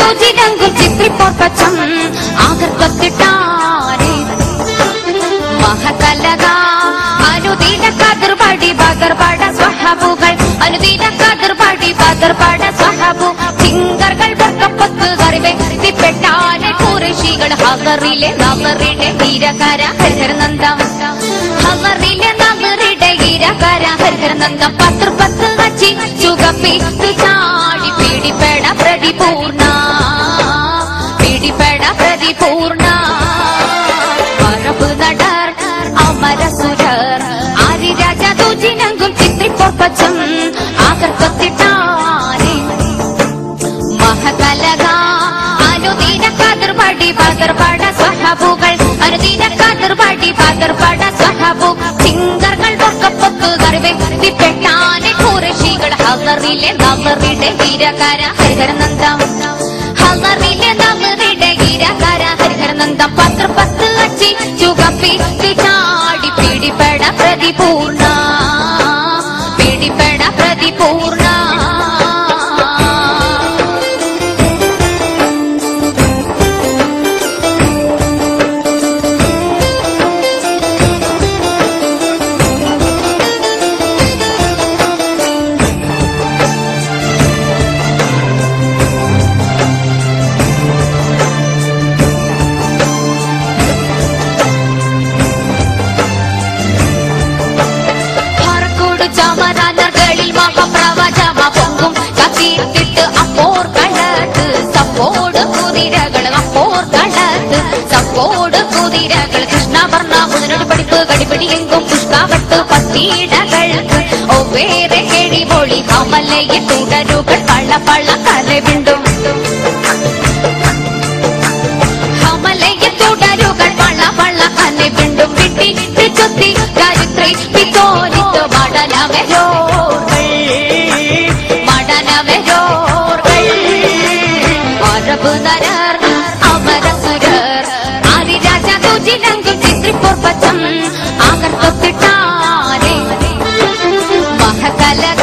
തുജിനങ്കും ചിത്രിപ്പോർപ്പച്ചം ആകർത്തിട്ടാരേ മഹകലക അനുദിന കതിർപടി ബദർപട സ്വഹബുകൾ അനുദിന കതിർപടി ബദർപട സ്വഹബു ചിങ്കർകൾ വർക്കപ്പത്ത് കറിവെത്തിപ്പെട്ടാനെ കുറേശികൾ ഹഗറിലെ നഗറിടെ ഹീരകര ഹരിഹരനന്ദം ഹഗറിലെ നഗറിടെ ഹീരകര ഹരിഹരനന്ദം പത്ര പത്ത് കച്ചി ചുകപ്പി ചാടി പീഡിപ്പെട പ്രതിപൂർണ പീഡിപ്പെട പ്രതിപൂർണ മരബ് നടർ അമരസുരർ ആരിരാജ തുജിനങ്കും ചിത്രിപ്പോർപ്പച്ചം ആകർത്തിട്ടാരേ മഹകലക അനുദിന കതിർപടി ബദർപട സ്വഹബുകൾ അനുദിന കതിർപടി ബദർപട സ്വഹബു ചിങ്കർകൾ വർക്കപ്പത്ത് കറിവെത്തിപ്പെട്ടാനെ കുറേശികൾ ഹഗറിലെ നഗറിടെ ഹീരകര ഹരിഹരനന്ദം ഹഗറിലെ നഗറിടെ ഹീരകര ഹരിഹരനന്ദം പത്ര പത്ത് അച്ചി ചുകപ്പി ചാടി പീഡിപ്പെട പ്രതിപൂർണ പീഡിപ്പെട പ്രതിപൂർണ ചമരാനർകളിൽ മഹാപ്രവചമ പൊങ്കും കത്തിയിട്ട് അപ്പോർ കടത്ത് സപ്പോട് കുതിരകൾ അപ്പോർ കടത്ത് സപ്പോട് കുതിരകൾ കൃഷ്ണവർണ്ണ മുതലൊരു പഠിപ്പ് കടിപിടിയെങ്കും പുഷ്പാവട്ട് പത്തിടകൾക്ക് ഒവേറെ കേടിമൊഴി കമലയെ തുടരുകൾ പള്ള പള്ള കലവിണ്ടും കമലയെ തുടരുകൾ പള്ള പള്ള കലവിണ്ടും വിട്ടി ചുത്തി ചരിത്രി പിത്തോലിത്ത് മടനവരോർകൾ മരബ് നരർ അമരസുരർ ആദിരാജ തുജിനങ്കും ചിത്രിപ്പോർപ്പച്ചം ആകർത്തിട്ടാരേ മഹകലക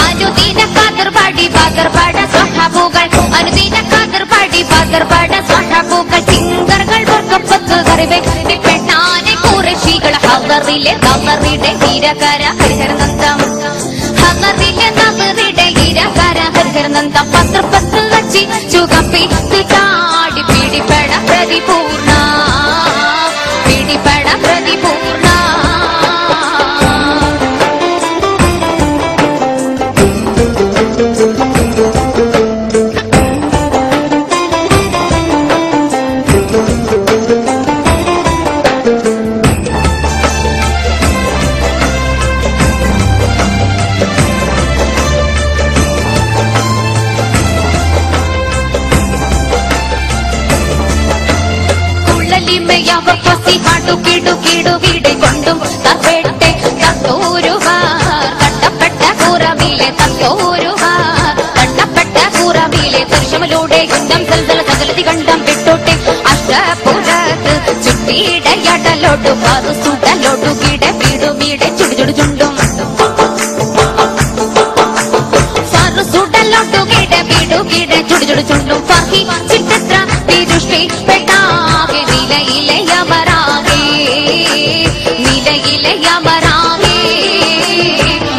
അനുദിന കതിർപടി ബദർപട സ്വഹബുകൾ അനുദിന കതിർപടി ബദർപട സ്വഹബുകൾ ചിങ്കർകൾ വർക്കപ്പത്ത് കറിവെത്തിപ്പെട്ടാനെ കുറേശികൾ ഹഗറിലെ നഗറിടെ ഹീരകര ഹരിഹരനന്ദം ഹഗറിലെ നഗറിടെ ഹീരകര ഹരിഹരനന്ദം പത്ര പത്ത് കച്ചി ചുകപ്പി ചാടി പീഡിപ്പെട പ്രതിപൂർണ പീഡിപ്പെട പ്രതിപൂർണ അവർ പസി കിടുകിടുകിടെ കൊണ്ടും തപ്പേട്ടെ തത്തോരുവാർ കട്ടപ്പെട്ട കൂറവിലെ തത്തോരുവാർ കട്ടപ്പെട്ട കൂറവിലെ ദർശമലൂടെ യുദ്ധം സൽസല സകലതി കണ്ടം വിട്ടോട്ടെ അഷ്ടപുരത്ത് ചുട്ടിടയടലോട്ടു പാതു സുടലോട്ടു കിട വീടുമീടെ ചുടുചുടു ചുണ്ടും സാറു സുടലോട്ടു കിട വീടുകിട ചുടുചുടു ചുണ്ടും ഫഹി ചിത്ര തിരുഷ്ടി പെട്ടാകെ നിലയിലെ യമരാകെ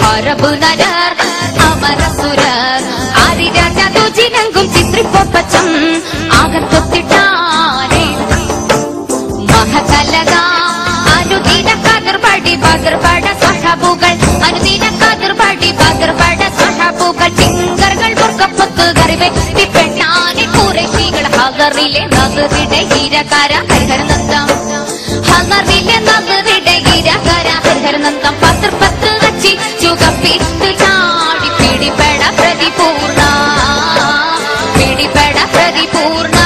മരബ് നരർ അമരസുരർ ആദിരാജ തുജിനങ്കും ചിത്രിപ്പോർപ്പച്ചം ആകർത്തിട്ടാരേ മഹകലക അനുദിന കതിർപടി ബദർപട സ്വഹബുകൾ അനുദിന കതിർപടി ബദർപട സ്വഹബുകൾ ചിങ്കർകൾ വർക്കപ്പത്ത് കറിവെത്തിപ്പെട്ടാനെ കുറേശികൾ ഹഗറിലെ നഗറിടെ ഹീരകര ഹരിഹരനന്ദം ഹഗറിലെ നഗറിടെ ഹീരകര ഹരിഹരനന്ദം പത്ര പത്ത് കച്ചി ചുകപ്പി ചാടി പീഡിപ്പെട പ്രതിപൂർണ പീഡിപ്പെട പ്രതിപൂർണ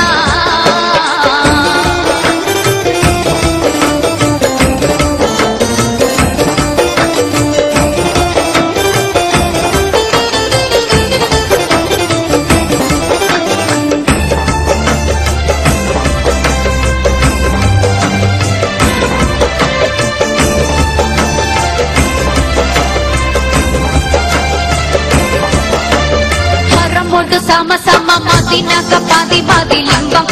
മുത്ത് സമ സമ മതിനക പാതി പാതി ലിംബം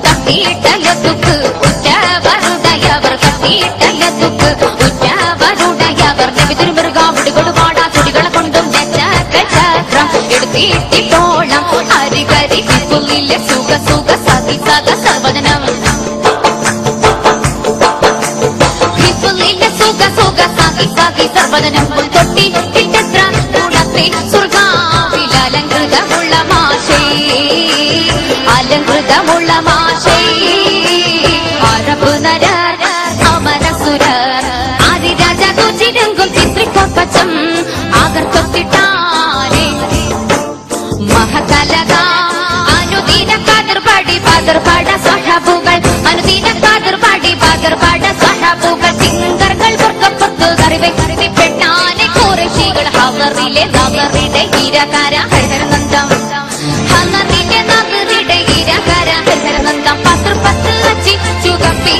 തട്ടിയിട്ടലതുക്ക് ഉറ്റവരുടയവർ തട്ടിയിട്ടലതുക്ക് ഉറ്റവരുടയവർ നബി തിരുമുറുകാവിട് കൊടുപാടാ തുടികളെ കൊണ്ടും ചക്രം എടുത്തിട്ടോളം ഹരികരി വിപുലിലെ സുഖ സുഖ സതി സക സർവജനം വിപുലിലെ സുഖ സുഖ സതി സതി സർവജനം തൊട്ടി തിട്ടത്ര ഗുണത്തെ സ്വർഗാവിലലങ്കൃതമുള്ള മാഷേ അലങ്കൃതമുള്ള മാഷേ അറബ് നര അമരസുര ആദിരാജ തുചിരങ്കും ചിത്രിക്കപ്പച്ചം ആകർത്തൊത്തിട്ടാരേ മഹകലക അനുദീന കാതിർപാടി പാതിർപാട സഹബുകൾ അനുദീന കാതിർപാടി പാതിർപാട സഹബുകൾ തിങ്കർകൾ പുറക്കപ്പുറത്ത് കറിവെത്തി പെണ്ണാനെ കുറേശികൾ ഹവറിലെ നവറിടെ ഹീരകാര ഹരിഹരനന്ദം ഹനറിലെ നവറിടെ ഹീരകാര ഹരിഹരനന്ദം പത്ത് പത്ത് അച്ചി ചുകപ്പി